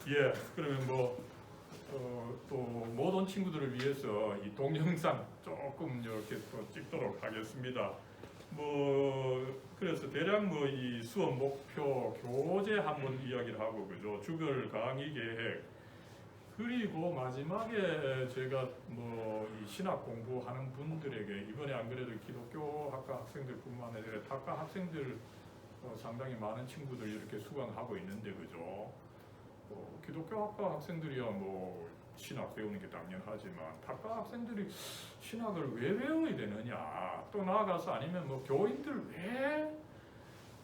예, 그러면 또 모든 친구들을 위해서 이 동영상 조금 이렇게 또 찍도록 하겠습니다. 그래서 대략 이 수업 목표, 교재 한번 이야기를 하고, 그죠? 주별 강의 계획, 그리고 마지막에 제가 이 신학 공부하는 분들에게 이번에 안 그래도 기독교 학과 학생들뿐만 아니라 학과 학생들 상당히 많은 친구들이 이렇게 수강하고 있는데, 그죠? 기독교 학과 학생들이야 신학 배우는 게 당연하지만 학과 학생들이 신학을 왜 배워야 되느냐, 또 나아가서 아니면 교인들 왜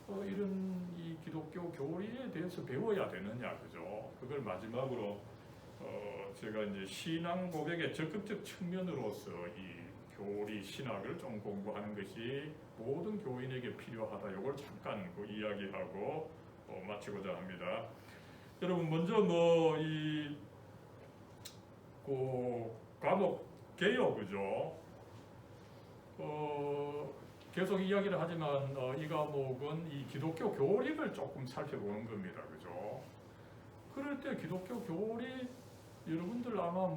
이런 이 기독교 교리에 대해서 배워야 되느냐, 그죠? 그걸 마지막으로 제가 이제 신앙 고백의 적극적 측면으로서 이 교리 신학을 좀 공부하는 것이 모든 교인에게 필요하다. 이걸 잠깐 이야기하고 마치고자 합니다. 여러분, 먼저 이 과목 개요, 그죠? 계속 이야기를 하지만 이 과목은 이 기독교 교리를 조금 살펴보는 겁니다, 그죠? 그럴 때 기독교 교리 여러분들 아마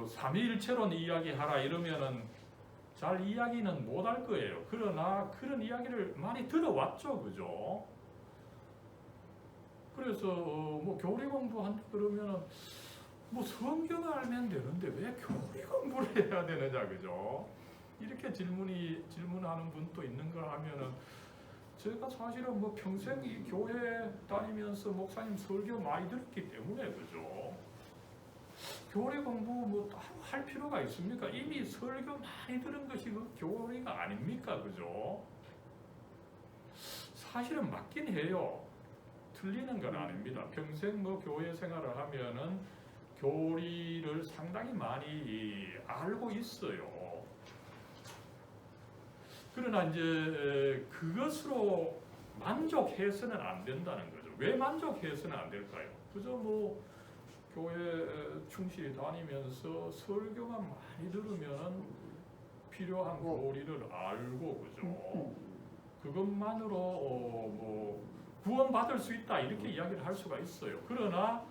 삼위일체론 이야기하라 이러면은 잘 이야기는 못 할 거예요. 그러나 그런 이야기를 많이 들어왔죠, 그죠? 그래서 교리 공부한다 그러면은 성경을 알면 되는데 왜 교리 공부를 해야 되느냐, 그죠? 이렇게 질문하는 분도 있는가 하면은 제가 사실은 평생 이 교회 다니면서 목사님 설교 많이 들었기 때문에, 그죠? 교리 공부 따로 할 필요가 있습니까? 이미 설교 많이 들은 것이 그 교리가 아닙니까, 그죠? 사실은 맞긴 해요. 틀리는 건 아닙니다. 평생 교회 생활을 하면은 교리를 상당히 많이 알고 있어요. 그러나 이제 그것으로 만족해서는 안 된다는 거죠. 왜 만족해서는 안 될까요? 그저 교회 충실히 다니면서 설교만 많이 들으면은 필요한 교리를 알고, 그죠? 그것만으로 구원받을 수 있다 이렇게 이야기를 할 수가 있어요. 그러나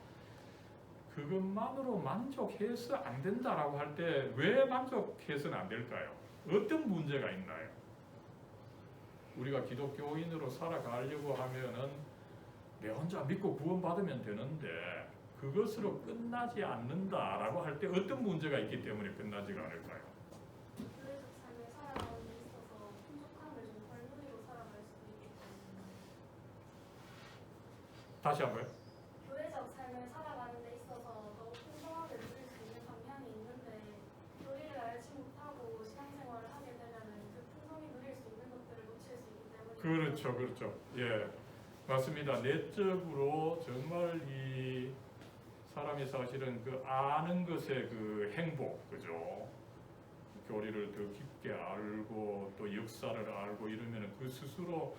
그것만으로 만족해서 안 된다라고 할 때 왜 만족해서는 안 될까요? 어떤 문제가 있나요? 우리가 기독교인으로 살아가려고 하면은 내 혼자 믿고 구원받으면 되는데 그것으로 끝나지 않는다라고 할 때 어떤 문제가 있기 때문에 끝나지가 않을까요? 교회적 삶을 살아가는 데 있어서 풍족함을 좀 덜 누리고 살아갈 수도 있기 때문에. 다시 한번요. 교회적 삶을 살아가는 데 있어서 더욱 풍성하게 누릴 수 있는 방향이 있는데 교리를 알지 못하고 신앙생활을 하게 되면은 그 풍성히 누릴 수 있는 것들을 놓칠 수 있기 때문에. 그렇죠. 예, 맞습니다. 내적으로 정말 이 사람이 사실은 그 아는 것의 그 행복, 그죠? 교리를 더 깊게 알고 또 역사를 알고 이러면은 그 스스로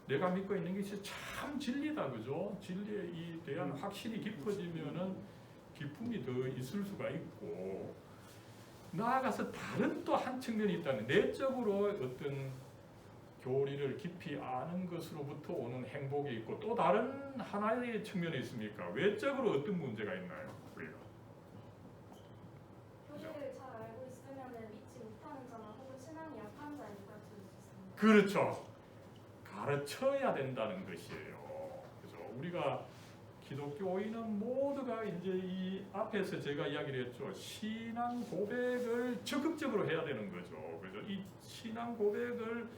내가 믿고 있는 것이 참 진리다, 그죠? 진리에 대한 확신이 깊어지면은 기쁨이 더 있을 수가 있고, 나아가서 다른 또 한 측면이 있다는, 내적으로 어떤 교리를 깊이 아는 것으로부터 오는 행복이 있고, 또 다른 하나의 측면이 있습니까? 외적으로 어떤 문제가 있나요? 우리가 교리를 잘 알고 있으면은 믿지 못하는 자나 혹은 신앙이 약한 자에 가르칠 수 있습니다. 그렇죠. 가르쳐야 된다는 것이에요. 그죠? 우리가 기독교인은 모두가 이제 이 앞에서 제가 이야기를 했죠. 신앙 고백을 적극적으로 해야 되는 거죠. 그죠? 이 신앙 고백을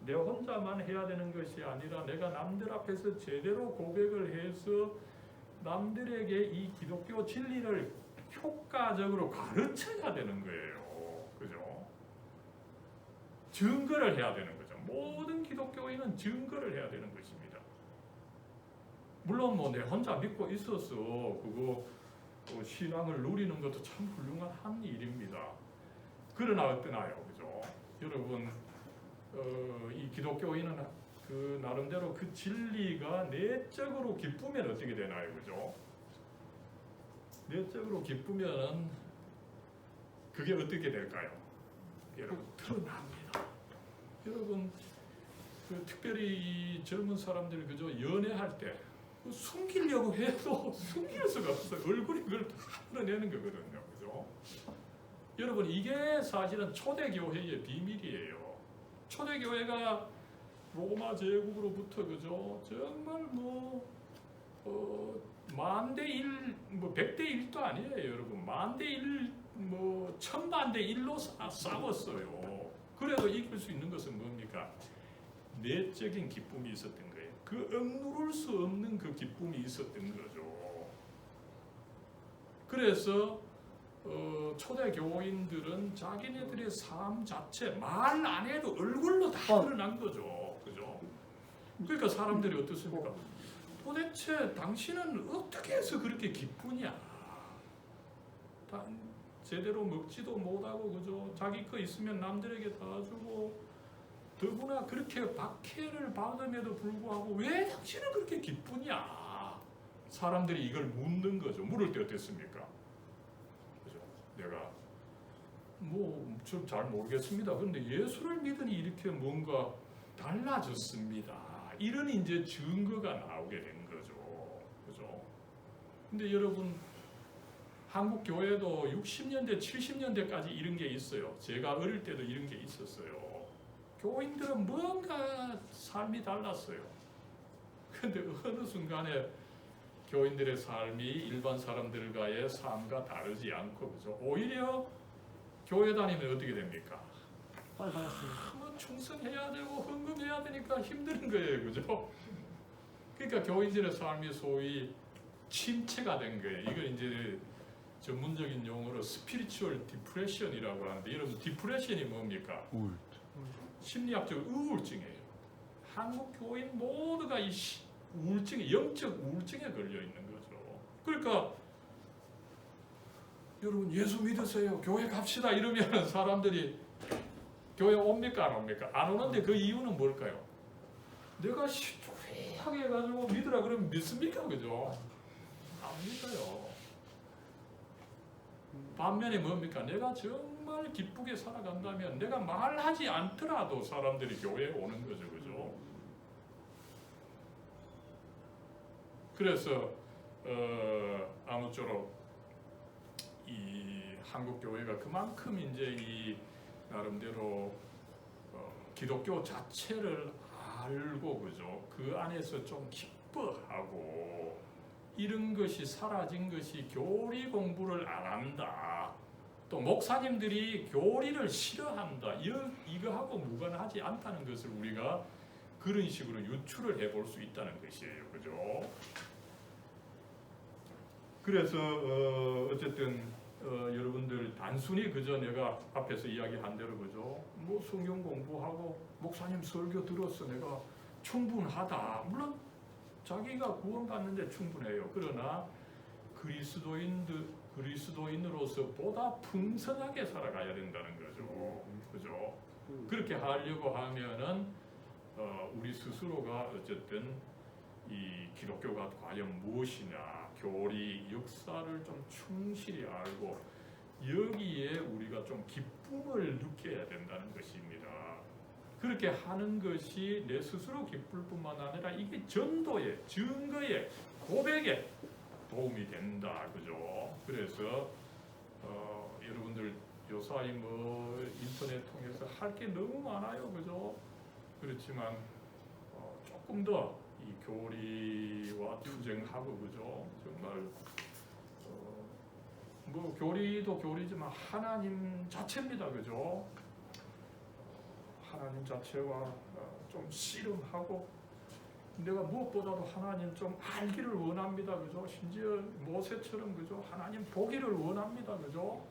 내 혼자만 해야 되는 것이 아니라 내가 남들 앞에서 제대로 고백을 해서 남들에게 이 기독교 진리를 효과적으로 가르쳐야 되는 거예요. 그죠? 증거를 해야 되는 거죠. 모든 기독교인은 증거를 해야 되는 것입니다. 물론 내 혼자 믿고 있어서 신앙을 누리는 것도 참 훌륭한 일입니다. 그러나 어떠나요, 그죠? 여러분, 이 기독교인은 그 나름대로 그 진리가 내적으로 기쁘면 어떻게 되나요, 그죠? 내적으로 기쁘면 그게 어떻게 될까요? 여러분, 드러납니다. 여러분, 특별히 이 젊은 사람들, 그죠? 연애할 때 숨기려고 해도 숨길 수가 없어요. 얼굴이 그걸 다 드러내는 거거든요. 그죠? 여러분, 이게 사실은 초대교회의 비밀이에요. 초대교회가 로마 제국으로부터, 그죠? 정말 만대 1, 100대 1도 아니에요, 여러분. 만대 1, 1000만대 1로 싸웠어요. 그래도 이길 수 있는 것은 뭡니까? 내적인 기쁨이 있었던 거예요. 그 억누를 수 없는 그 기쁨이 있었던 거죠. 그래서 초대 교인들은 자기네들의 삶 자체 말 안 해도 얼굴로 다 드러난 거죠. 그죠? 그러니까 사람들이 어떻습니까? 도대체 당신은 어떻게 해서 그렇게 기쁘냐? 제대로 먹지도 못하고, 그죠? 자기 거 있으면 남들에게 다 주고, 더구나 그렇게 박해를 받음에도 불구하고 왜 당신은 그렇게 기쁘냐? 사람들이 이걸 묻는 거죠. 물을 때 어땠습니까? 그죠? 내가 좀 잘 모르겠습니다. 그런데 예수를 믿으니 이렇게 뭔가 달라졌습니다. 이런 이제 증거가 나오게 된 거죠. 그죠? 근데 여러분, 한국 교회도 60년대, 70년대까지 이런 게 있어요. 제가 어릴 때도 이런 게 있었어요. 교인들은 뭔가 삶이 달랐어요. 근데 어느 순간에 교인들의 삶이 일반 사람들과의 삶과 다르지 않고, 그죠? 오히려 교회 다니면 어떻게 됩니까? 빨리 받았습니다. 충성해야 되고 헌금해야 되니까 힘든 거예요, 그죠? 그러니까 교인들의 삶이 소위 침체가 된 거예요. 이걸 이제 전문적인 용어로 스피리추얼 디프레션이라고 하는데, 여러분, 디프레션이 뭡니까? 심리학적 우울증이에요. 한국 교인 모두가 이 우울증에, 영적 우울증에 걸려 있는 거죠. 그러니까 여러분, 예수 믿으세요, 교회 갑시다 이러면 사람들이 교회 옵니까 안 옵니까? 안 오는데 그 이유는 뭘까요? 내가 시추하게 해가지고 믿으라 그러면 믿습니까? 그죠? 안 믿어요. 반면에 뭡니까? 내가 정말 기쁘게 살아간다면 내가 말하지 않더라도 사람들이 교회에 오는 거죠. 그죠? 그래서 아무쪼록 이 한국 교회가 그만큼 이제 이 나름대로 기독교 자체를 알고, 그죠? 그 안에서 좀 기뻐하고, 이런 것이 사라진 것이 교리 공부를 안 한다. 또 목사님들이 교리를 싫어한다. 이거하고 무관하지 않다는 것을 우리가 그런 식으로 유추를 해볼 수 있다는 것이에요. 그죠? 그래서 어쨌든 여러분들 단순히 그저 내가 앞에서 이야기한 대로, 그죠? 성경 공부하고 목사님 설교 들어서 내가 충분하다. 물론 자기가 구원받는데 충분해요. 그러나 그리스도인으로서 보다 풍성하게 살아가야 된다는 거죠. 그죠? 그렇게 하려고 하면은 우리 스스로가 어쨌든 이 기독교가 과연 무엇이냐, 교리, 역사를 좀 충실히 알고 여기에 우리가 좀 기쁨을 느껴야 된다는 것입니다. 그렇게 하는 것이 내 스스로 기쁠 뿐만 아니라 이게 전도에, 증거에, 고백에 도움이 된다. 그죠? 그래서 여러분들 요사이 인터넷 통해서 할 게 너무 많아요. 그죠? 그렇지만 조금 더 이 교리와 투쟁하고, 그죠? 정말 교리도 교리지만 하나님 자체입니다. 그죠? 하나님 자체와 좀 씨름하고, 내가 무엇보다도 하나님 좀 알기를 원합니다. 그죠? 심지어 모세처럼, 그죠? 하나님 보기를 원합니다. 그죠?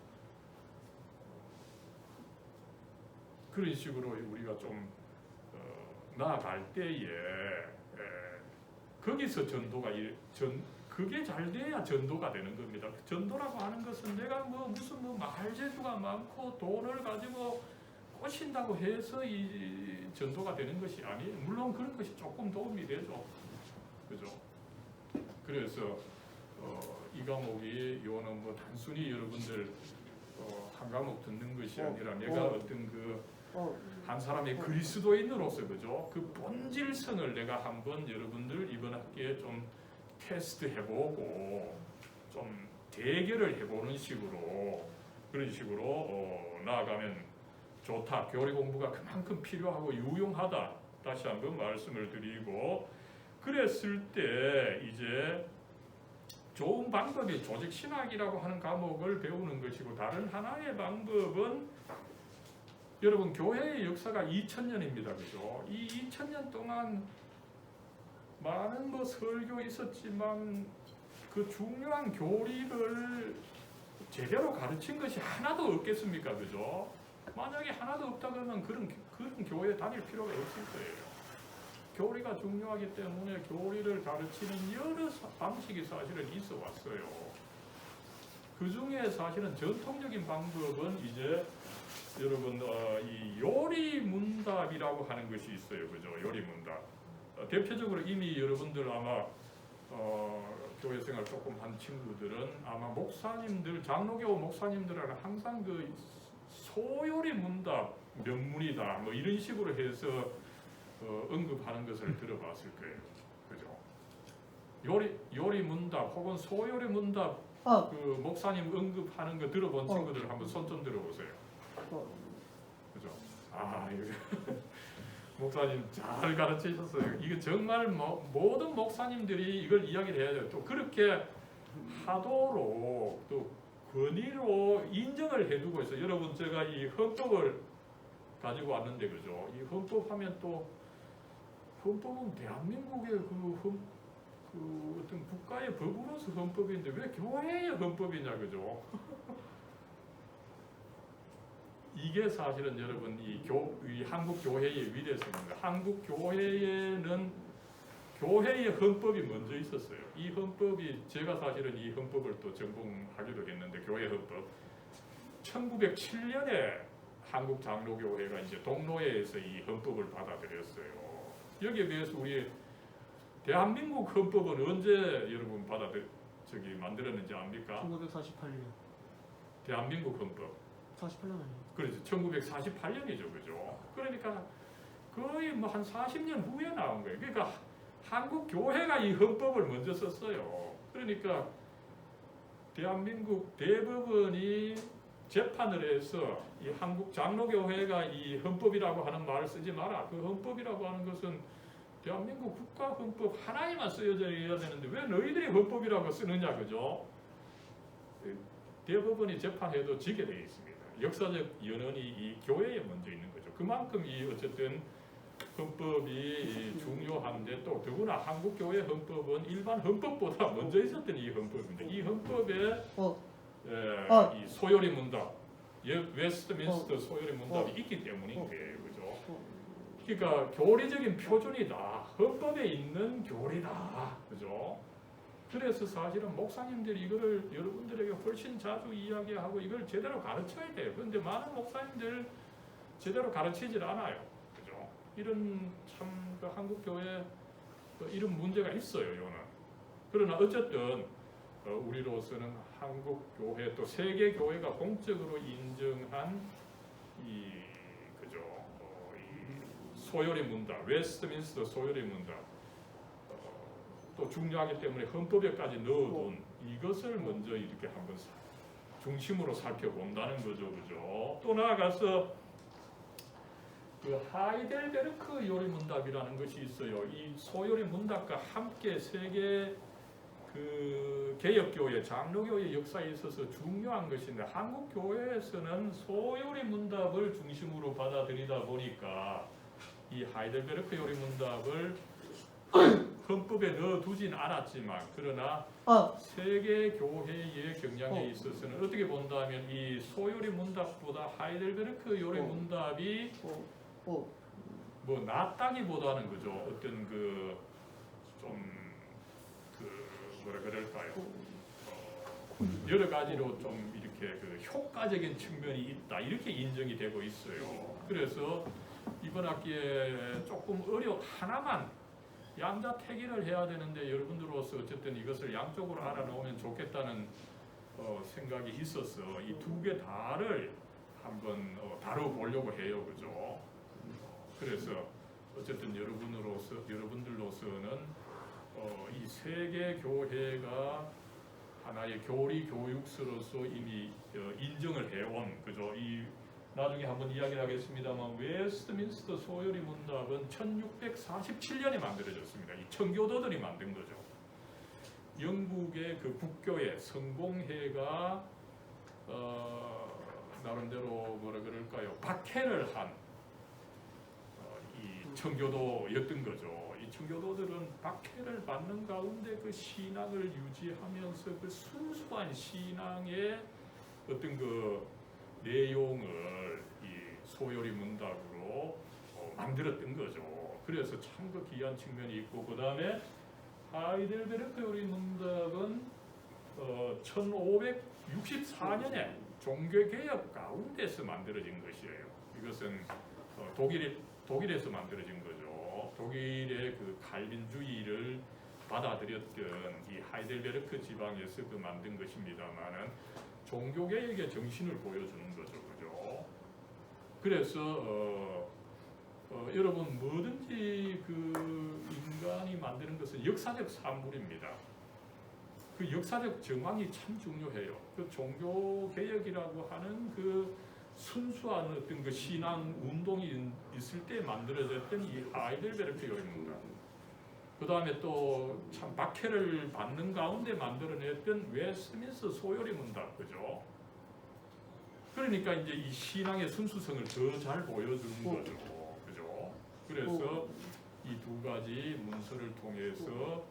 그런 식으로 우리가 좀 나아갈 때에 거기서 전도가 그게 잘 돼야 전도가 되는 겁니다. 전도라고 하는 것은 내가 무슨 말재주가 많고 돈을 가지고 꼬신다고 해서 이 전도가 되는 것이 아니에요. 물론 그런 것이 조금 도움이 되죠. 그죠? 그래서 이 과목이 요는 단순히 여러분들 한 과목 듣는 것이 아니라 내가 어떤 한 사람의 그리스도인으로서, 그죠? 그 본질성을 내가 한번 여러분들 이번 학기에 좀 테스트 해보고 좀 대결을 해보는 식으로 그런 식으로 나아가면 좋다. 교리 공부가 그만큼 필요하고 유용하다. 다시 한번 말씀을 드리고 그랬을 때 이제 좋은 방법이 조직 신학이라고 하는 과목을 배우는 것이고 다른 하나의 방법은 여러분 교회의 역사가 2000년입니다. 그죠? 이 2000년 동안 많은 뭐 설교 있었지만 그 중요한 교리를 제대로 가르친 것이 하나도 없겠습니까? 그죠? 만약에 하나도 없다 그러면 그런 교회에 다닐 필요가 없을 거예요. 교리가 중요하기 때문에 교리를 가르치는 여러 방식이 사실은 있어 왔어요. 그 중에 사실은 전통적인 방법은 이제 여러분 이 요리문답이라고 하는 것이 있어요. 그죠? 요리문답. 대표적으로 이미 여러분들 아마 교회 생활 조금 한 친구들은 아마 목사님들, 장로교 목사님들하고 항상 그 소요리 문답 명문이다 뭐 이런 식으로 해서 언급하는 것을 들어봤을 거예요. 그죠? 요리 문답 혹은 소요리 문답 그 목사님 언급하는 거 들어본 친구들 한번 손 좀 들어보세요. 그죠? 아 이거 목사님 잘 가르치셨어요. 이거 정말 모든 목사님들이 이걸 이야기를 해야 돼요. 또 그렇게 하도록 또 권위로 인정을 해두고 있어요. 여러분 제가 이 헌법을 가지고 왔는데 그죠? 이 헌법 하면 또 헌법은 대한민국의 그 어떤 국가의 법으로서 헌법인데 왜 교회의 헌법이냐 그죠? 이게 사실은 여러분 이 한국 교회의 위대성입니다. 한국 교회에는 교회의 헌법이 먼저 있었어요. 이 헌법이 제가 사실은 이 헌법을 또 전공하기도 했는데 교회 헌법 1907년에 한국 장로교회가 이제 동로회에서 이 헌법을 받아들였어요. 여기에 비해서 우리 대한민국 헌법은 언제 여러분 만들었는지 압니까? 1948년. 대한민국 헌법. 48년 아니에요? 그렇죠. 1948년이죠. 그죠? 그러니까 거의 뭐 한 40년 후에 나온 거예요. 그러니까 한국 교회가 이 헌법을 먼저 썼어요. 그러니까 대한민국 대법원이 재판을 해서 이 한국 장로교회가 이 헌법이라고 하는 말을 쓰지 마라. 그 헌법이라고 하는 것은 대한민국 국가 헌법 하나에만 쓰여져 있어야 되는데 왜 너희들이 헌법이라고 쓰느냐. 그죠? 대법원이 재판해도 지게 되어 있습니다. 역사적 연원이 이 교회에 먼저 있는 거죠. 그만큼 이 어쨌든 헌법이 중요한데 또 더구나 한국 교회 헌법은 일반 헌법보다 먼저 있었던 이 헌법입니다. 이 헌법에 이 소요리 문답, 웨스트민스터 소요리 문답이 있기 때문인 거예요. 그죠? 그러니까 교리적인 표준이다. 헌법에 있는 교리다. 그죠? 그래서 사실은 목사님들이 이거를 여러분들에게 훨씬 자주 이야기하고 이걸 제대로 가르쳐야 돼요. 그런데 많은 목사님들 제대로 가르치질 않아요. 그죠? 이런 참 그 한국 교회 이런 문제가 있어요. 요는. 그러나 어쨌든 우리로서는 한국 교회 또 세계 교회가 공적으로 인정한 이 그죠? 이 소요리 문답, 웨스트민스터 소요리 문답. 또 중요하기 때문에 헌법에까지 넣어둔 이것을 먼저 이렇게 한번 중심으로 살펴본다는 거죠. 그죠? 또 나아가서 그 하이델베르크 요리 문답이라는 것이 있어요. 이 소요리 문답과 함께 세계 그 개혁교회, 장로교회 역사에 있어서 중요한 것인데 한국 교회에서는 소요리 문답을 중심으로 받아들이다 보니까 이 하이델베르크 요리 문답을 헌법에 넣어두진 않았지만 그러나 세계 교회의 경향에 있어서는 어떻게 본다면 이 소요리 문답보다 하이델베르크 요리 문답이 뭐 낫다기보다는 그죠 어떤 그 좀 뭐라 그럴까요? 여러 가지로 좀 이렇게 그 효과적인 측면이 있다 이렇게 인정이 되고 있어요. 그래서 이번 학기에 조금 하나만 양자택일을 해야 되는데 여러분들로서 어쨌든 이것을 양쪽으로 알아놓으면 좋겠다는 생각이 있어서 이 두 개 다를 한번 다뤄보려고 해요. 그죠? 그래서 어쨌든 여러분들로서는 이 세계 교회가 하나의 교리 교육서로서 이미 인정을 해온 그죠. 이 나중에 한번 이야기를 하겠습니다만 웨스트민스터 소요리 문답은 1647년에 만들어졌습니다. 이 청교도들이 만든 거죠. 영국의 그 국교회 성공회가 나름대로 뭐라 그럴까요? 박해를 한 이 청교도였던 거죠. 이 청교도들은 박해를 받는 가운데 그 신앙을 유지하면서 그 순수한 신앙의 어떤 그 내용을 이 소요리 문답으로 만들었던 거죠. 그래서 참 그 귀한 측면이 있고 그 다음에 하이델베르크 요리 문답은 1564년에 종교개혁 가운데서 만들어진 것이에요. 이것은 독일에서 만들어진 거죠. 독일의 그 칼빈주의를 받아들였던 이 하이델베르크 지방에서 그 만든 것입니다만은 종교개혁의 정신을 보여주는 거죠. 그죠? 그래서 여러분 뭐든지 그 인간이 만드는 것은 역사적 산물입니다. 그 역사적 정황이 참 중요해요. 그 종교개혁이라고 하는 그 순수한 어떤 그 신앙 운동이 있을 때 만들어졌던 이 하이델베르크 요리문답. 그 다음에 또 참 박해를 받는 가운데 만들어냈던 웨스트민스터 소요리 문답, 그죠? 그러니까 이제 이 신앙의 순수성을 더 잘 보여주는 거죠, 그죠? 그래서 이 두 가지 문서를 통해서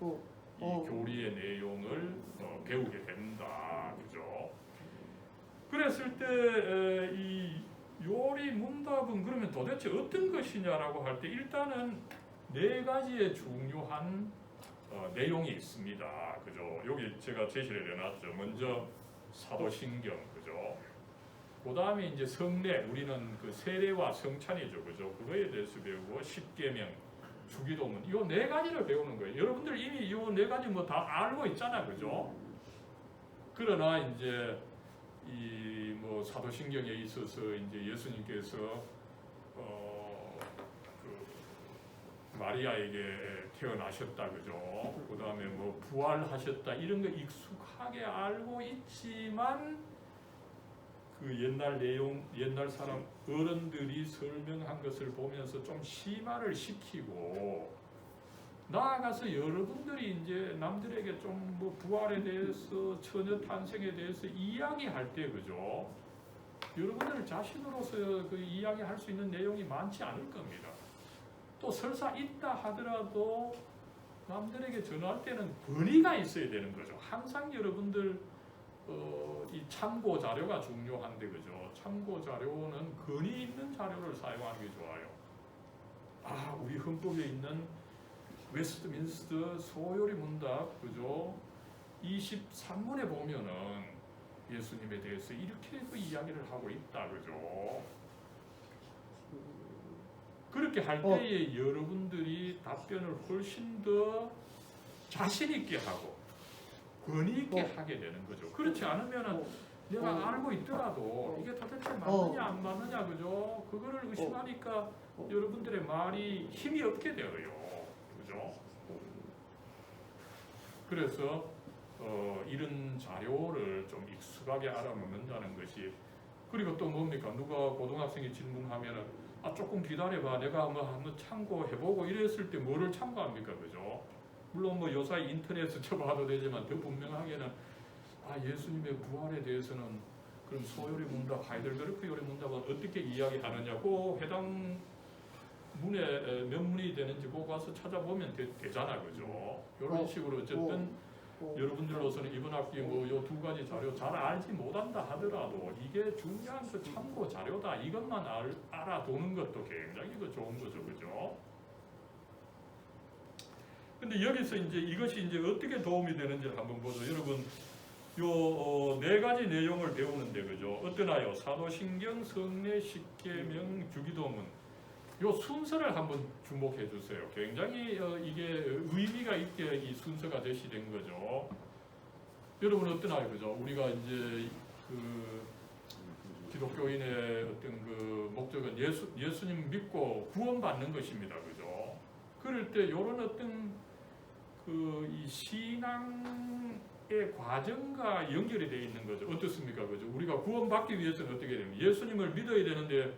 이 교리의 내용을 배우게 된다, 그죠? 그랬을 때 이 요리 문답은 그러면 도대체 어떤 것이냐라고 할 때 일단은 네 가지의 중요한 내용이 있습니다. 그죠? 여기 제가 제시를 해놨죠. 먼저 사도신경, 그죠? 그 다음에 이제 성례, 우리는 그 세례와 성찬이죠, 그죠? 그거에 대해서 배우고 십계명, 주기도문, 이 네 가지를 배우는 거예요. 여러분들 이미 이 네 가지 뭐 다 알고 있잖아, 그죠? 그러나 이제 이 뭐 사도신경에 있어서 이제 예수님께서 마리아에게 태어나셨다, 그죠? 그 다음에 뭐 부활하셨다, 이런 거 익숙하게 알고 있지만 그 옛날 내용, 옛날 사람 어른들이 설명한 것을 보면서 좀 심화를 시키고 나아가서 여러분들이 이제 남들에게 좀 뭐 부활에 대해서 처녀 탄생에 대해서 이야기할 때, 그죠? 여러분들 자신으로서 그 이야기할 수 있는 내용이 많지 않을 겁니다. 또 설사 있다 하더라도 남들에게 전할 때는 권위가 있어야 되는 거죠. 항상 여러분들 이 참고 자료가 중요한데, 그죠? 참고 자료는 권위 있는 자료를 사용하는 게 좋아요. 아, 우리 헌법에 있는 웨스트민스터 소요리 문답, 그죠? 23문에 보면은 예수님에 대해서 이렇게 그 이야기를 하고 있다, 그죠? 그렇게 할 때에 여러분들이 답변을 훨씬 더 자신 있게 하고 권위 있게 하게 되는 거죠. 그렇지 않으면은 내가 알고 있더라도 이게 도대체 맞느냐 안 맞느냐, 그죠? 그거를 의심하니까 여러분들의 말이 힘이 없게 되어요, 그죠? 그래서 이런 자료를 좀 익숙하게 알아먹는다는 것이, 그리고 또 뭡니까? 누가 고등학생이 질문하면은 조금 기다려봐, 내가 한번 참고해보고 이랬을 때 뭐를 참고합니까, 그죠? 물론 뭐 요새 인터넷에 쳐봐도 되지만 더 분명하게는 예수님의 부활에 대해서는 그럼 소요리 문답, 하이델베르크 요리 문답은 어떻게 이야기하느냐고 해당 문에 몇 문이 되는지 보고 가서 찾아보면 되잖아, 그죠? 이런 식으로 어쨌든 여러분들로서는 이번 학기 뭐 요 두 가지 자료 잘 알지 못한다 하더라도 이게 중요한 그 참고 자료다, 이것만 알아두는 것도 굉장히 좋은 거죠, 그죠? 근데 여기서 이제 이것이 이제 어떻게 도움이 되는지를 한번 보죠. 여러분, 요 네 가지 내용을 배우는데, 그죠? 어떠나요? 사도신경, 성례, 십계명, 주기도문. 요 순서를 한번 주목해 주세요. 굉장히 이게 의미가 있게 이 순서가 제시된 거죠. 여러분 어떠나요, 그죠? 우리가 이제 그 기독교인의 어떤 그 목적은 예수님 믿고 구원받는 것입니다, 그죠? 그럴 때 이런 어떤 이 신앙의 과정과 연결이 되어 있는 거죠. 어떻습니까? 그죠? 우리가 구원받기 위해서는 어떻게 됩니까? 예수님을 믿어야 되는데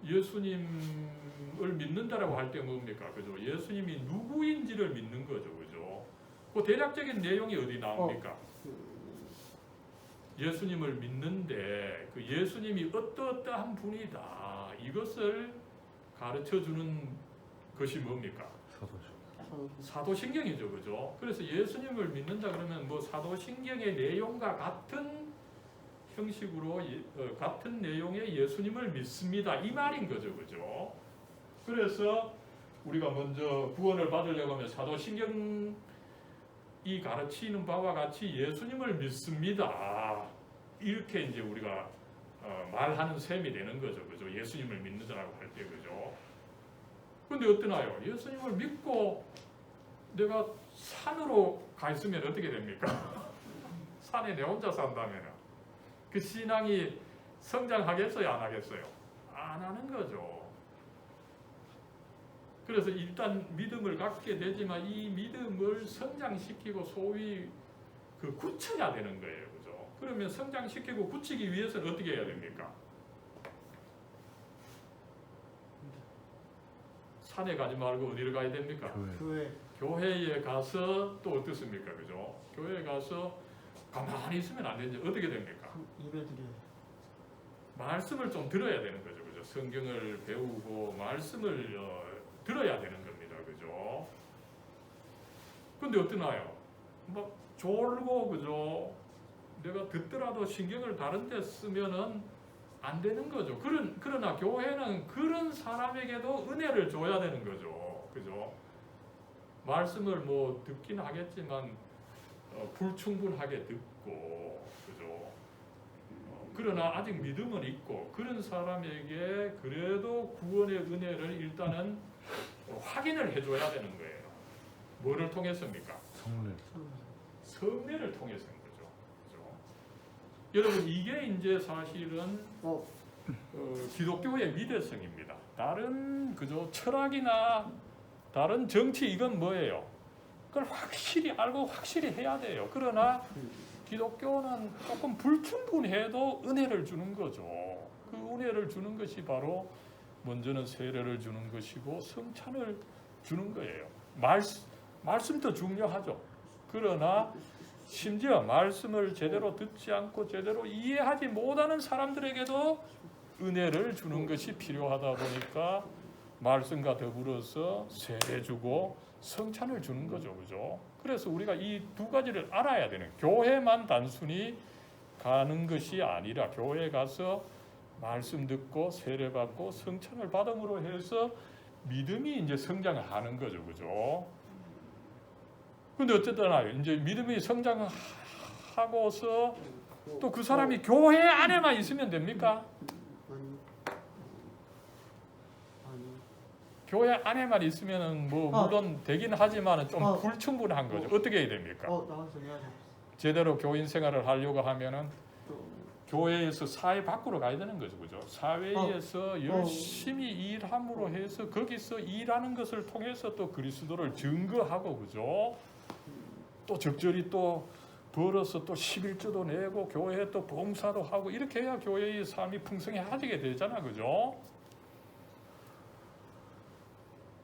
예수님을 믿는다라고 할 때 뭡니까? 그죠? 예수님이 누구인지를 믿는 거죠. 그죠? 그 대략적인 내용이 어디 나옵니까? 예수님을 믿는데 그 예수님이 어떠한 분이다. 이것을 가르쳐 주는 것이 뭡니까? 사도신경이죠. 그죠? 그래서 예수님을 믿는다 그러면 뭐 사도신경의 내용과 같은 형식으로 같은 내용의 예수님을 믿습니다. 이 말인 거죠. 그죠? 그래서 우리가 먼저 구원을 받으려고 하면 사도신경이 가르치는 바와 같이 예수님을 믿습니다. 이렇게 이제 우리가 말하는 셈이 되는 거죠. 그죠? 예수님을 믿는다라고 할 때. 그죠? 근데 어떠나요? 예수님을 믿고 내가 산으로 가 있으면 어떻게 됩니까? 산에 내 혼자 산다면 그 신앙이 성장하겠어요? 안 하겠어요? 안 하는 거죠. 그래서 일단 믿음을 갖게 되지만 이 믿음을 성장시키고 소위 그 굳혀야 되는 거예요. 그죠? 그러면 성장시키고 굳히기 위해서는 어떻게 해야 됩니까? 산에 가지 말고 어디를 가야 됩니까? 교회에 가서 또 어떻습니까? 그죠? 교회에 가서 가만히 있으면 안 되는지 어떻게 됩니까? 예배드려요. 말씀을 좀 들어야 되는 거죠. 그죠? 성경을 배우고 말씀을 들어야 되는 겁니다. 그죠? 근데 어떠나요? 막 졸고 그죠? 내가 듣더라도 신경을 다른 데 쓰면은 안 되는 거죠. 그러나 교회는 그런 사람에게도 은혜를 줘야 되는 거죠. 그죠? 말씀을 뭐 듣긴 하겠지만 불충분하게 듣고 그죠? 그러나 아직 믿음은 있고 그런 사람에게 그래도 구원의 은혜를 일단은 확인을 해줘야 되는 거예요. 뭐를 통해서입니까? 성례를 통해서인 거죠. 그죠? 여러분 이게 이제 사실은 기독교의 위대성입니다. 다른 그죠 철학이나 다른 정치 이건 뭐예요? 그걸 확실히 알고 확실히 해야 돼요. 그러나 기독교는 조금 불충분해도 은혜를 주는 거죠. 그 은혜를 주는 것이 바로 먼저는 세례를 주는 것이고 성찬을 주는 거예요. 말씀도 중요하죠. 그러나 심지어 말씀을 제대로 듣지 않고 제대로 이해하지 못하는 사람들에게도 은혜를 주는 것이 필요하다 보니까 말씀과 더불어서 세례 주고 성찬을 주는 거죠. 그죠? 그래서 우리가 이 두 가지를 알아야 되는 교회만 단순히 가는 것이 아니라 교회에 가서 말씀 듣고 세례 받고 성찬을 받음으로 해서 믿음이 이제 성장을 하는 거죠. 그죠? 근데 어쨌든 이제 믿음이 성장하고서 또 그 사람이 교회 안에만 있으면 됩니까? 교회 안에만 있으면은 뭐 물론 되긴 하지만은 좀 불충분한 거죠. 어떻게 해야 됩니까? 나와서 해야죠. 제대로 교인 생활을 하려고 하면은 교회에서 사회 밖으로 가야 되는 거죠. 그죠? 사회에서 열심히 일함으로 해서 거기서 일하는 것을 통해서 또 그리스도를 증거하고 그죠? 또 적절히 또 벌어서 또 11조도 내고 교회에 또 봉사도 하고 이렇게 해야 교회의 삶이 풍성해지게 되잖아. 그죠?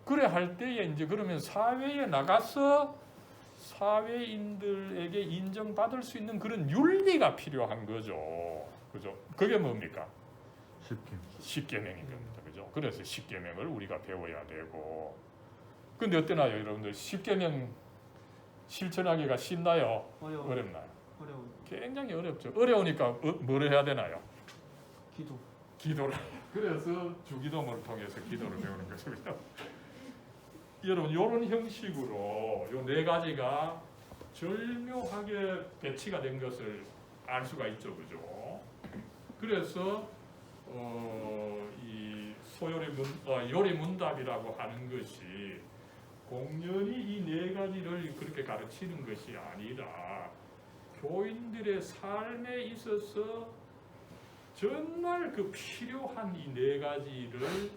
그래 할 때에 이제 그러면 사회에 나가서 사회인들에게 인정받을 수 있는 그런 윤리가 필요한 거죠. 그죠? 그게 뭡니까? 십계명인 겁니다. 그죠? 그래서 십계명을 우리가 배워야 되고. 근데 어떠나요, 여러분들? 십계명 실천하기가 쉽나요? 어렵나요? 어려워요. 굉장히 어렵죠. 어려우니까 뭐를 해야 되나요? 기도를. 그래서 주기도문을 통해서 기도를 배우는 거죠. 여러분 이런 형식으로 이 네 가지가 절묘하게 배치가 된 것을 알 수가 있죠. 그죠? 그래서 이 요리문답이라고 하는 것이 공연히 이 네 가지를 그렇게 가르치는 것이 아니라 교인들의 삶에 있어서 정말 그 필요한 이 네 가지를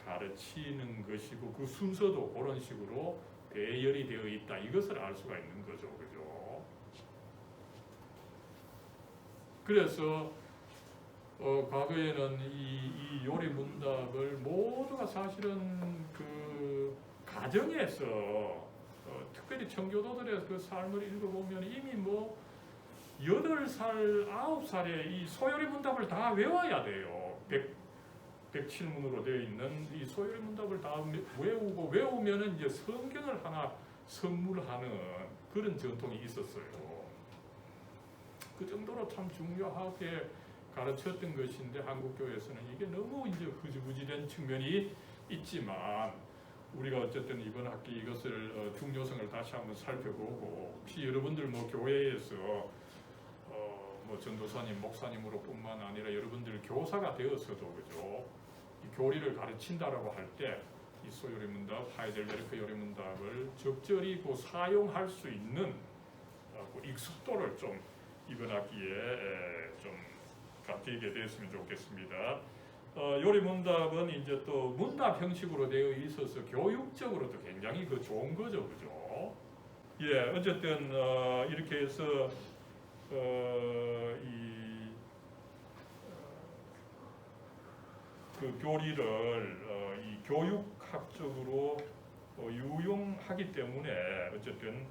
가르치는 것이고 그 순서도 그런 식으로 배열이 되어 있다. 이것을 알 수가 있는 거죠. 그죠? 그래서 과거에는 이 요리 문답을 모두가 사실은 그 가정에서 특별히 청교도들의 그 삶을 읽어보면 이미 뭐 8살, 9살에 이 소요리 문답을 다 외워야 돼요. 107문으로 되어 있는 이 소요리 문답을 다 외우고 외우면은 이제 성경을 하나 선물하는 그런 전통이 있었어요. 그 정도로 참 중요하게 가르쳤던 것인데 한국교회에서는 이게 너무 이제 흐지부지된 측면이 있지만 우리가 어쨌든 이번 학기 이것을 중요성을 다시 한번 살펴보고 혹시 여러분들 뭐 교회에서 뭐 전도사님, 목사님으로 뿐만 아니라 여러분들 교사가 되어서도 그죠? 이 교리를 가르친다라고 할 때 이 소요리 문답, 하이델베르크 요리 문답을 적절히 사용할 수 있는 그 익숙도를 좀 이번 학기에 좀 갖게 됐으면 좋겠습니다. 요리 문답은 이제 또 문답 형식으로 되어 있어서 교육적으로도 굉장히 좋은 거죠, 그죠? 예, 어쨌든 이렇게 해서 그 교리를 이 교육학적으로 유용하기 때문에 어쨌든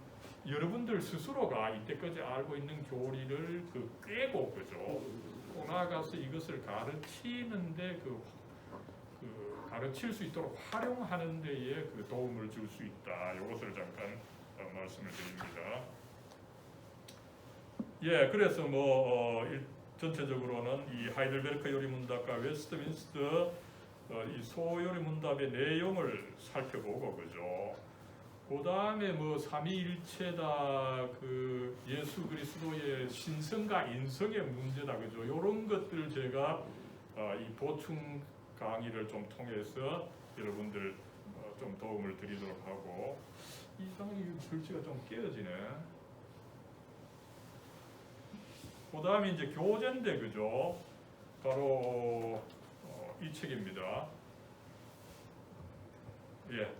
여러분들 스스로가 이때까지 알고 있는 교리를 꿰고 그죠? 나아가서 이것을 가르치는데 가르칠 수 있도록 활용하는 데에 도움을 줄 수 있다. 이것을 잠깐 말씀을 드립니다. 예, 그래서 전체적으로는 이 하이델베르크 요리 문답과 웨스트민스터 이 소요리 문답의 내용을 살펴보고 그죠. 그 다음에 삼위일체다 예수 그리스도의 신성과 인성의 문제다 그죠. 이런 것들 제가 이 보충 강의를 좀 통해서 여러분들 좀 도움을 드리도록 하고 이상하게 글씨가 좀 깨어지네. 그 다음에 이제 교재인데 그죠. 바로 이 책입니다. 예.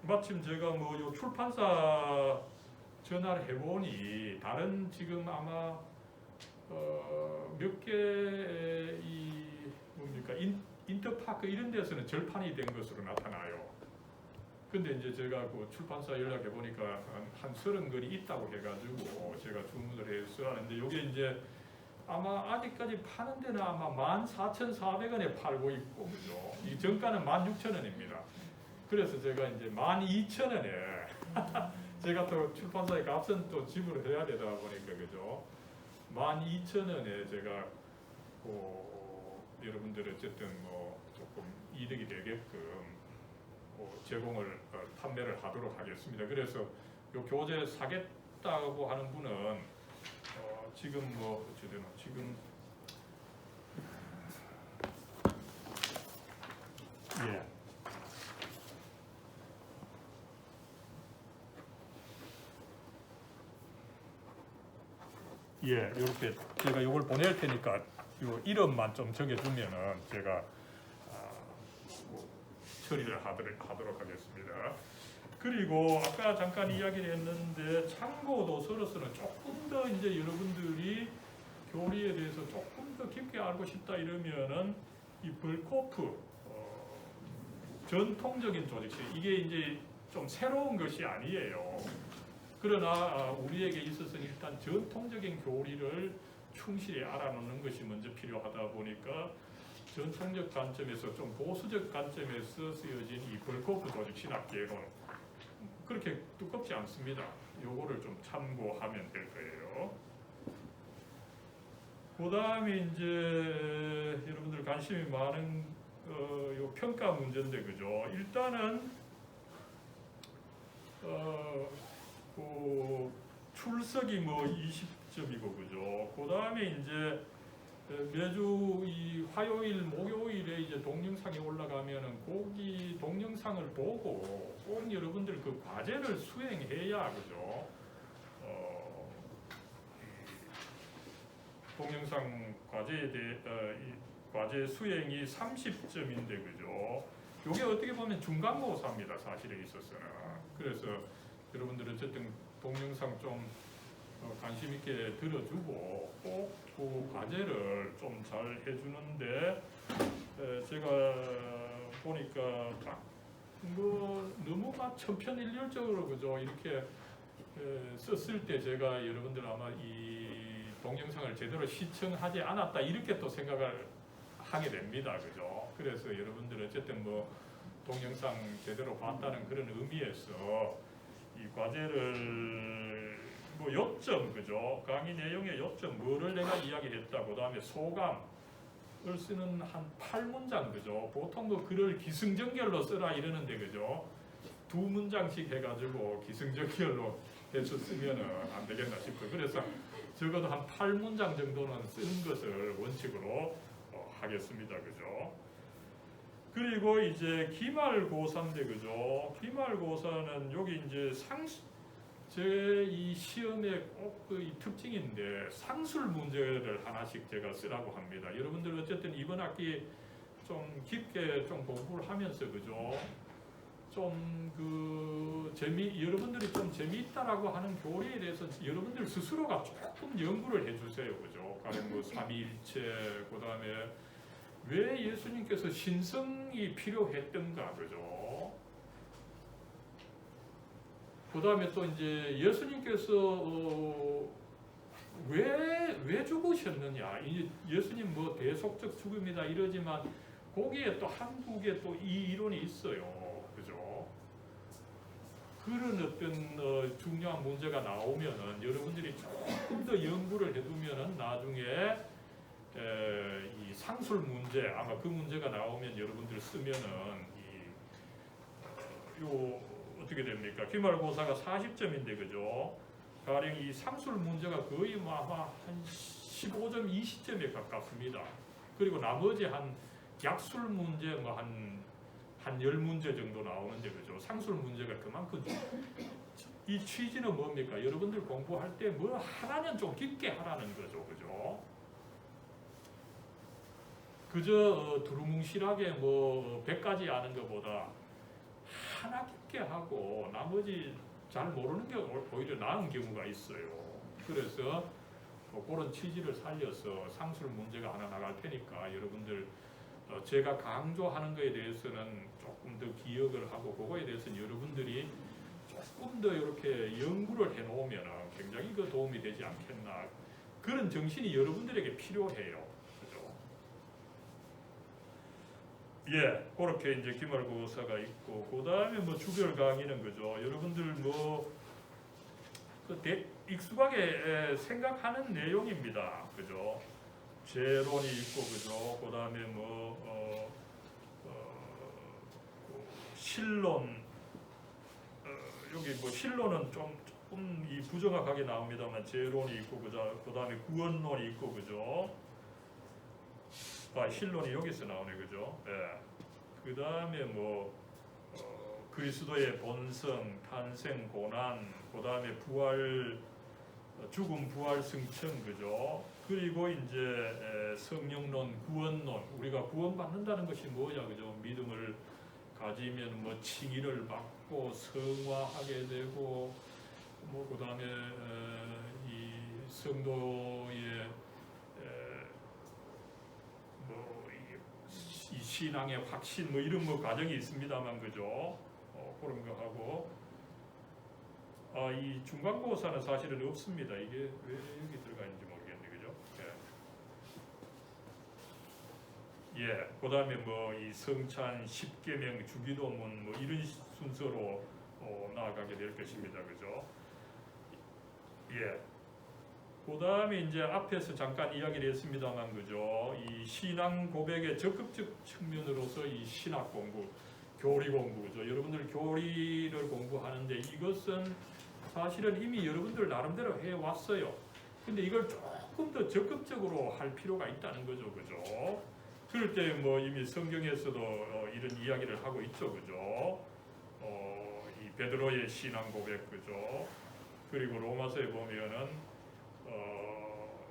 마침 제가 요 출판사 전화를 해보니 다른 지금 아마 몇 개 뭡니까 인터파크 이런 데서는 절판이 된 것으로 나타나요. 근데 이제 제가 출판사 연락해 보니까 한 30권이 있다고 해가지고 제가 주문을 해서 하는데 이게 이제 아마 아직까지 파는 데는 아마 14,400원에 팔고 있고 그죠. 이 정가는 16,000원입니다. 그래서 제가 이제 12,000원에 제가 또 출판사에 값은 또 지불을 해야 되다 보니까 그죠. 12,000원에 제가 여러분들 어쨌든 조금 이득이 되게끔 제공을 판매를 하도록 하겠습니다. 그래서 요 교재 사겠다고 하는 분은 지금 어찌되나 지금 이렇게 제가 요걸 보낼 테니까 요 이름만 좀 적어주면은 제가 처리를 하도록 하겠습니다. 그리고 아까 잠깐 이야기를 했는데 참고 도서로서는 조금 더 이제 여러분들이 교리에 대해서 조금 더 깊게 알고 싶다 이러면은 이 벌코프 전통적인 조직식 이게 이제 좀 새로운 것이 아니에요. 그러나 우리에게 있어서는 일단 전통적인 교리를 충실히 알아놓는 것이 먼저 필요하다 보니까 전통적 관점에서 좀 보수적 관점에서 쓰여진 이 벌코프 조직 신학 개론 그렇게 두껍지 않습니다. 요거를 좀 참고하면 될 거예요. 그 다음에 이제 여러분들 관심이 많은 요 평가 문제인데 그죠. 일단은 출석이 20점이고 그죠. 그 다음에 이제 매주 이 화요일, 목요일에 이제 동영상이 올라가면은 거기 동영상을 보고 꼭 여러분들 과제를 수행해야 그죠. 동영상 과제에 대해 과제 수행이 30점인데 그죠. 이게 어떻게 보면 중간고사입니다. 사실에 있어서는. 그래서 여러분들 어쨌든 동영상 좀 관심 있게 들어주고 꼭 그 과제를 좀 잘 해주는데 제가 보니까 딱 뭐 너무 막 천편일률적으로 그죠 이렇게 썼을 때 제가 여러분들 아마 이 동영상을 제대로 시청하지 않았다 이렇게 또 생각을 하게 됩니다. 그죠? 그래서 여러분들 어쨌든 뭐 동영상 제대로 봤다는 그런 의미에서 이 과제를 뭐 요점 그죠? 강의 내용의 요점 뭐를 내가 이야기했다. 그다음에 소감을 쓰는 한 8문장 그죠? 보통 뭐 글을 기승전결로 쓰라 이러는데 그죠? 2문장씩 해가지고 기승전결로 해서 쓰면은 안 되겠나 싶어요. 그래서 적어도 한 8문장 정도는 쓰는 것을 원칙으로 하겠습니다. 그죠? 그리고 이제 기말고사인데 그죠? 기말고사는 여기 이제 제 이 시험의 꼭 그 특징인데 상술 문제를 하나씩 제가 쓰라고 합니다. 여러분들 어쨌든 이번 학기 좀 깊게 좀 공부를 하면서 그죠? 좀 그 여러분들이 좀 재미있다라고 하는 교리에 대해서 여러분들 스스로가 조금 연구를 해주세요. 그죠? 가령 뭐 삼위일체 그다음에 왜 예수님께서 신성이 필요했던가 그죠? 그 다음에 또 이제 예수님께서 왜 죽으셨느냐? 이제 예수님 뭐 대속적 죽음이다 이러지만 거기에 또 한국에 또 이 이론이 있어요, 그죠? 그런 어떤 중요한 문제가 나오면은 여러분들이 조금 더 연구를 해두면은 나중에 이 상술 문제 아마 그 문제가 나오면 여러분들 쓰면은 요 어떻게 됩니까? 기말고사가 40점인데 그죠? 가령 이 상술 문제가 거의 뭐 아마 한 15점, 20점에 가깝습니다. 그리고 나머지 한 약술 문제 뭐 한 10문제 정도 나오는데 그죠? 상술 문제가 그만큼 이 취지는 뭡니까? 여러분들 공부할 때 뭐 하나는 좀 깊게 하라는 거죠. 그죠? 그저 두루뭉실하게 뭐 100가지 아는 것보다 하나 깊게 하고 나머지 잘 모르는 게 오히려 나은 경우가 있어요. 그래서 그런 취지를 살려서 상술 문제가 하나 나갈 테니까 여러분들 제가 강조하는 것에 대해서는 조금 더 기억을 하고 그거에 대해서는 여러분들이 조금 더 이렇게 연구를 해놓으면 굉장히 그 도움이 되지 않겠나 그런 정신이 여러분들에게 필요해요. 그죠? 예, 그렇게 이제 기말고사가 있고 그 다음에 뭐 주별 강의는 그죠? 여러분들 뭐 익숙하게 생각하는 내용입니다. 그죠? 재론이 있고 그죠? 그 다음에 뭐 실론 여기 뭐 실론은 조금 이 부정확하게 나옵니다만 재론이 있고 그 다음에 구원론이 있고 그죠? 실론이 여기서 나오네 그죠? 예. 그 다음에 뭐 그리스도의 본성, 탄생, 고난, 그 다음에 부활, 죽음, 부활, 승천 그죠? 그리고 이제 성령론, 구원론, 우리가 구원받는다는 것이 뭐냐 그죠? 믿음을 가지면 뭐 칭의를 받고 성화하게 되고 뭐 그 다음에 이 성도의 이 신앙의 확신 뭐 이런 뭐 과정이 있습니다만 그죠? 그런 거 하고 이 중간고사는 사실은 없습니다. 이게 왜 여기 들어가 있는지 모르겠네 그죠? 예, 그 다음에 뭐 이 성찬, 십계명, 주기도문 뭐 이런 순서로 나아가게 될 것입니다. 그죠? 예. 그 다음에 이제 앞에서 잠깐 이야기를 했습니다만 그죠? 이 신앙 고백의 적극적 측면으로서 이 신학 공부, 교리 공부 그죠? 여러분들 교리를 공부하는데 이것은 사실은 이미 여러분들 나름대로 해왔어요. 근데 이걸 조금 더 적극적으로 할 필요가 있다는 거죠. 그죠? 그럴 때 뭐 이미 성경에서도 이런 이야기를 하고 있죠. 그죠? 이 베드로의 신앙 고백 그죠? 그리고 로마서에 보면은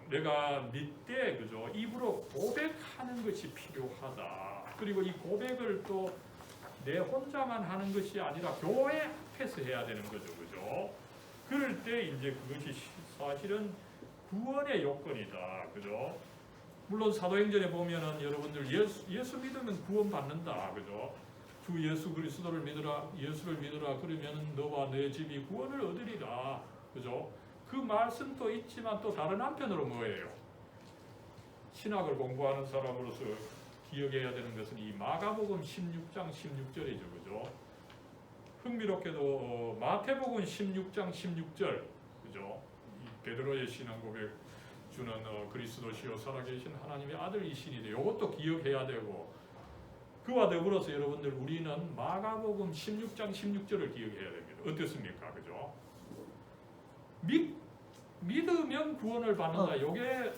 내가 네 때 그죠 입으로 고백하는 것이 필요하다. 그리고 이 고백을 또 내 혼자만 하는 것이 아니라 교회 앞에서 해야 되는 거죠. 그죠? 그럴 때 이제 그것이 사실은 구원의 요건이다. 그죠? 물론 사도행전에 보면은 여러분들 예수 믿으면 구원받는다. 그죠? 주 예수 그리스도를 믿으라, 예수를 믿으라. 그러면 너와 내 집이 구원을 얻으리라. 그죠? 그 말씀도 있지만 또 다른 한편으로 뭐예요? 신학을 공부하는 사람으로서 기억해야 되는 것은 이 마가복음 16장 16절이죠. 그죠? 흥미롭게도 마태복음 16장 16절. 그죠? 이 베드로의 신앙 고백 주는 그리스도시요 살아계신 하나님의 아들이시니 이것도 기억해야 되고, 그와 더불어서 여러분들 우리는 마가복음 16장 16절을 기억해야 됩니다. 어떻습니까? 그죠? 믿으면 구원을 받는다. 이게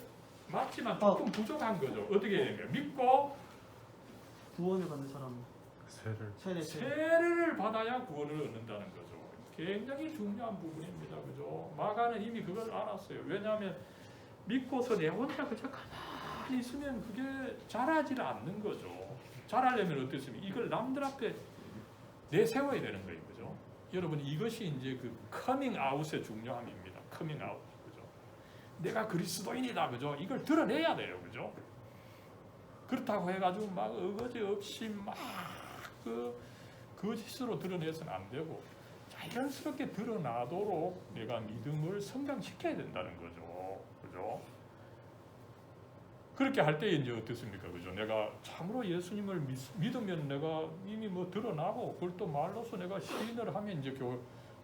맞지만 조금 부족한 거죠. 어떻게 해야 됩니까? 믿고 구원을 받는 사람 세례를 받아야 구원을 얻는다는 거죠. 굉장히 중요한 부분입니다. 그죠? 마가는 이미 그걸 알았어요. 왜냐하면 믿고서 내 혼자 그저 가만히 있으면 그게 자라질 않는 거죠. 자라려면 어떻습니까? 이걸 남들 앞에 내세워야 되는 거예요. 그죠? 여러분, 이것이 이제 그 커밍 아웃의 중요함입니다. 커밍 아웃. 그죠? 내가 그리스도인이다. 그죠? 이걸 드러내야 돼요. 그죠? 그렇다고 해가지고 막 어거지 없이 막 거짓으로 드러내서는 안 되고 자연스럽게 드러나도록 내가 믿음을 성장시켜야 된다는 거죠. 그죠? 그렇게 할 때 이제 어떻습니까? 그죠? 내가 참으로 예수님을 믿으면 내가 이미 뭐 드러나고 그걸 또 말로서 내가 시인을 하면 이제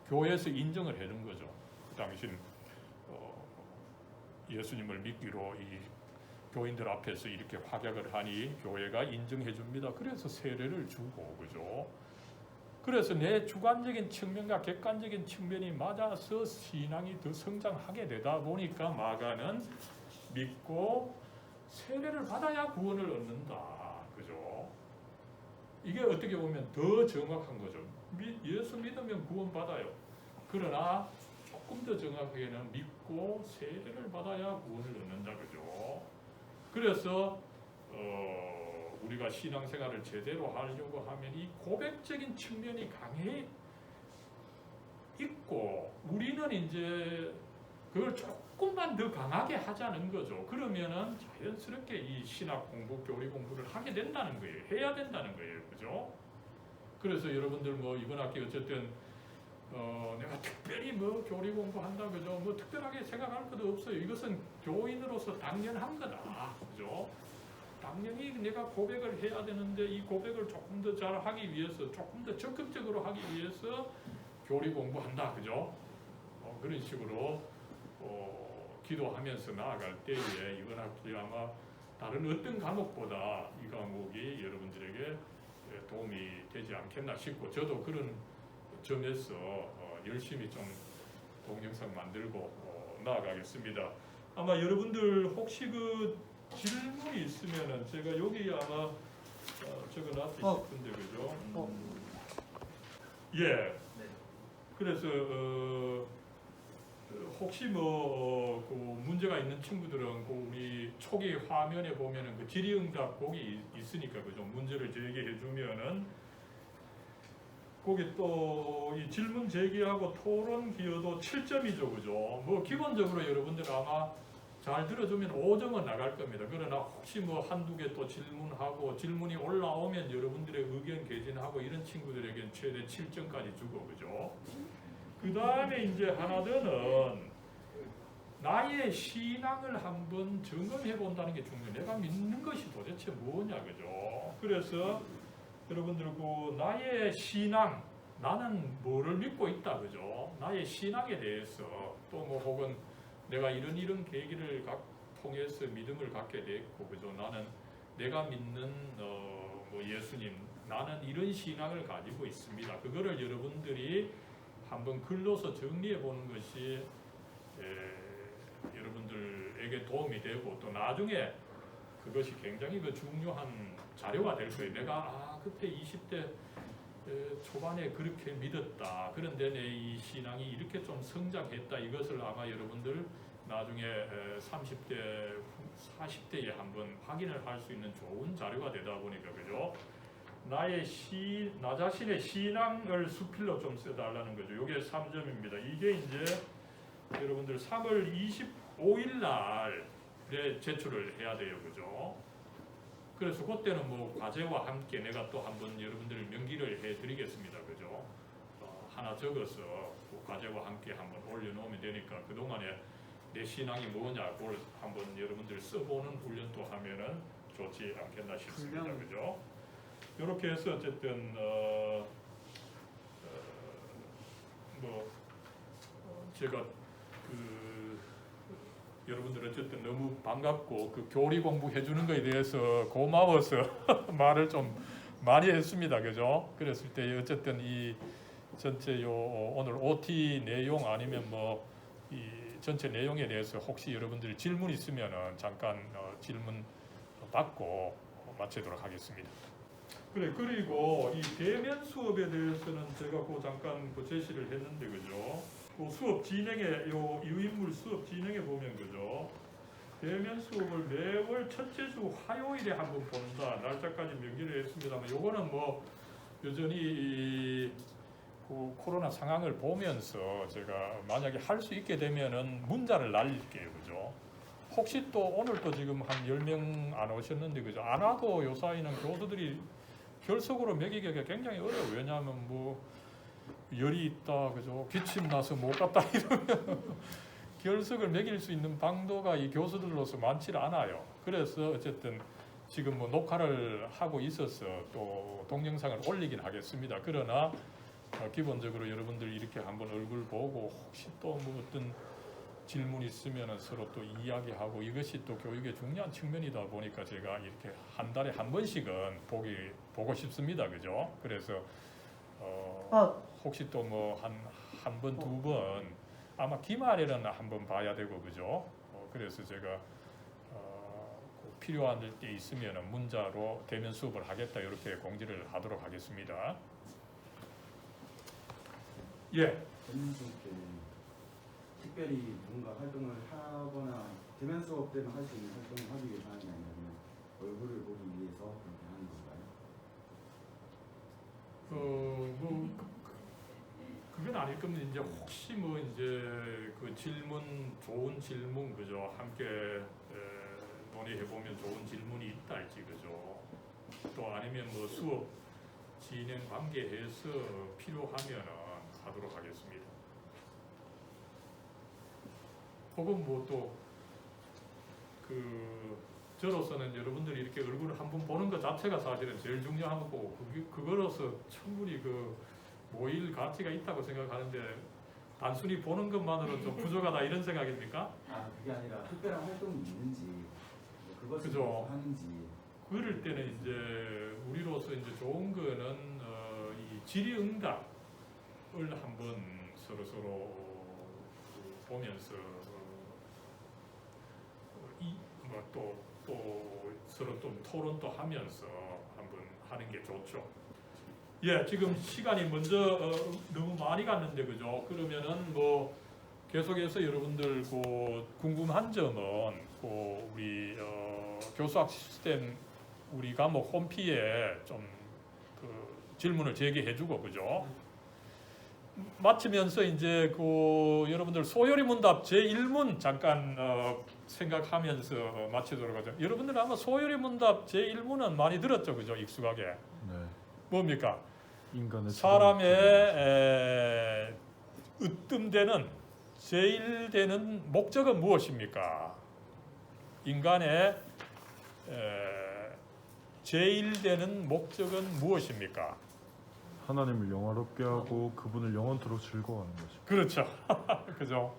교회에서 인정을 해준 거죠. 당신 예수님을 믿기로 이 교인들 앞에서 이렇게 확약을 하니 교회가 인정해 줍니다. 그래서 세례를 주고, 그죠? 그래서 내 주관적인 측면과 객관적인 측면이 맞아서 신앙이 더 성장하게 되다 보니까 마가는 믿고 세례를 받아야 구원을 얻는다. 그죠? 이게 어떻게 보면 더 정확한 거죠. 예수 믿으면 구원받아요. 그러나 조금 더 정확하게는 믿고 세례를 받아야 구원을 얻는다. 그죠? 그래서 우리가 신앙생활을 제대로 하려고 하면 이 고백적인 측면이 강해 있고 우리는 이제 그걸 조금만 더 강하게 하자는 거죠. 그러면은 자연스럽게 이 신학 공부, 교리 공부를 하게 된다는 거예요. 해야 된다는 거예요. 그죠? 그래서 여러분들 뭐 이번 학기 어쨌든 내가 특별히 뭐 교리 공부한다. 그죠? 뭐 특별하게 생각할 것도 없어요. 이것은 교인으로서 당연한 거다. 그죠? 당연히 내가 고백을 해야 되는데 이 고백을 조금 더 잘 하기 위해서, 조금 더 적극적으로 하기 위해서 교리 공부한다. 그죠? 그런 식으로 기도하면서 나아갈 때에 이번 학기 아마 다른 어떤 과목보다 이 과목이 여러분들에게 도움이 되지 않겠나 싶고, 저도 그런 점에서 열심히 좀 동영상 만들고 나아가겠습니다. 아마 여러분들 혹시 그 질문이 있으면은 제가 여기 아마 적어놨지 싶은데, 그죠? 예. 그래서 혹시 그 문제가 있는 친구들은 우리 초기 화면에 보면은 그 질의응답 곡이 있으니까, 그죠? 문제를 제기해 주면은 거기 또 이 질문 제기하고 토론 기여도 7점이죠, 그죠? 뭐 기본적으로 여러분들 아마 잘 들어주면 5점은 나갈 겁니다. 그러나 혹시 뭐 한두 개 또 질문하고 질문이 올라오면 여러분들의 의견 개진하고 이런 친구들에게는 최대 7점까지 주고, 그죠? 그 다음에 이제 하나 더는 나의 신앙을 한번 점검해 본다는 게 중요해요. 내가 믿는 것이 도대체 뭐냐, 그죠? 그래서 여러분들 그 나의 신앙, 나는 뭐를 믿고 있다, 그죠? 나의 신앙에 대해서 또 뭐 혹은 내가 이런 계기를 통해서 믿음을 갖게 됐고, 그죠? 나는 내가 믿는 뭐 예수님, 나는 이런 신앙을 가지고 있습니다. 그거를 여러분들이 한번 글로서 정리해 보는 것이 여러분들에게 도움이 되고 또 나중에 그것이 굉장히 중요한 자료가 될 거예요. 내가 그때 20대 초반에 그렇게 믿었다. 그런데 내 이 신앙이 이렇게 좀 성장했다. 이것을 아마 여러분들 나중에 30대, 40대에 한번 확인을 할 수 있는 좋은 자료가 되다 보니까, 그죠? 나 자신의 신앙을 수필로 좀 써달라는 거죠. 이게 3점입니다. 이게 이제 여러분들 3월 25일 날에 제출을 해야 돼요, 그죠? 그래서 그때는 뭐 과제와 함께 내가 또 한번 여러분들 명기를 해드리겠습니다, 그죠? 하나 적어서 그 과제와 함께 한번 올려놓으면 되니까 그 동안에 내 신앙이 뭐냐고 한번 여러분들 써보는 훈련도 하면은 좋지 않겠나 싶습니다, 훈련. 그죠? 이렇게 해서 어쨌든 제가 여러분들 어쨌든 너무 반갑고 그 교리 공부해 주는 거에 대해서 고마워서 말을 좀 많이 했습니다, 그죠? 그랬을 때 어쨌든 이 전체 오늘 OT 내용 아니면 뭐 이 전체 내용에 대해서 혹시 여러분들 질문 있으면은 잠깐 질문 받고 마치도록 하겠습니다. 그래, 그리고 이 대면 수업에 대해서는 제가 잠깐 제시를 했는데, 그죠? 그 수업 진행에 요 유인물 수업 진행에 보면, 그죠? 대면 수업을 매월 첫째 주 화요일에 한번 본다. 날짜까지 명기를 했습니다만, 요거는 뭐 여전히 그 코로나 상황을 보면서 제가 만약에 할 수 있게 되면은 문자를 날릴게요, 그죠? 혹시 또 오늘 또 지금 한 10명 안 오셨는데, 그죠? 안 와도 요 사이는 교수들이 결석으로 매기기가 굉장히 어려워요. 왜냐하면 뭐 열이 있다, 그죠? 기침 나서 못 갔다 이러면 결석을 매길 수 있는 방도가 이 교수들로서 많지 않아요. 그래서 어쨌든 지금 뭐 녹화를 하고 있어서 또 동영상을 올리긴 하겠습니다. 그러나 기본적으로 여러분들 이렇게 한번 얼굴 보고 혹시 또 뭐 어떤 질문 있으면 서로 또 이야기하고 이것이 또 교육의 중요한 측면이다 보니까 제가 이렇게 한 달에 한 번씩은 보고 싶습니다, 그죠? 그래서 혹시 또 뭐 한 번, 두 번 아마 기말에는 한번 봐야 되고, 그죠? 그래서 제가 필요한 때 있으면 문자로 대면 수업을 하겠다 이렇게 공지를 하도록 하겠습니다. 예. 대면 수업 때는 특별히 뭔가 활동을 하거나 대면 수업 때는 할 수 있는 활동을 하기 위해서 하는 게 아니라 얼굴을 보기 위해서 그렇게 하는 건가요? 그건 아닐 겁니다. 이제 혹시 뭐 이제 그 질문, 좋은 질문, 그죠? 함께 논의해 보면 좋은 질문이 있다 할지, 그죠? 또 아니면 뭐 수업 진행 관계해서 필요하면은 하도록 하겠습니다. 혹은 뭐 또 저로서는 여러분들이 이렇게 얼굴을 한번 보는 것 자체가 사실은 제일 중요한 거고, 그거로서 충분히 모일 가치가 있다고 생각하는데 단순히 보는 것만으로 좀 부족하다 이런 생각입니까? 그게 아니라 특별한 활동이 있는지 그것을 그죠. 위해서 하는지. 그럴 때는 이제 우리로서 이제 좋은 거는 이 질의응답을 한번 서로 보면서 또 서로 좀 토론도 하면서 한번 하는 게 좋죠. 예, 지금 시간이 먼저 너무 많이 갔는데, 그죠? 그러면은 뭐 계속해서 여러분들 궁금한 점은 우리 교수학 시스템 우리 과목 홈피에 좀 질문을 제기해주고, 그죠? 마치면서 이제 여러분들 소요리 문답 제1문 잠깐 생각하면서 마치도록 하죠. 여러분들 아마 소요리 문답 제1문은 많이 들었죠, 그죠? 익숙하게. 네. 뭡니까? 인간의 사람의 으뜸되는 제일 되는 목적은 무엇입니까? 인간의 제일 되는 목적은 무엇입니까? 하나님을 영화롭게 하고 그분을 영원토록 즐거워하는 거죠. 그렇죠. 그죠?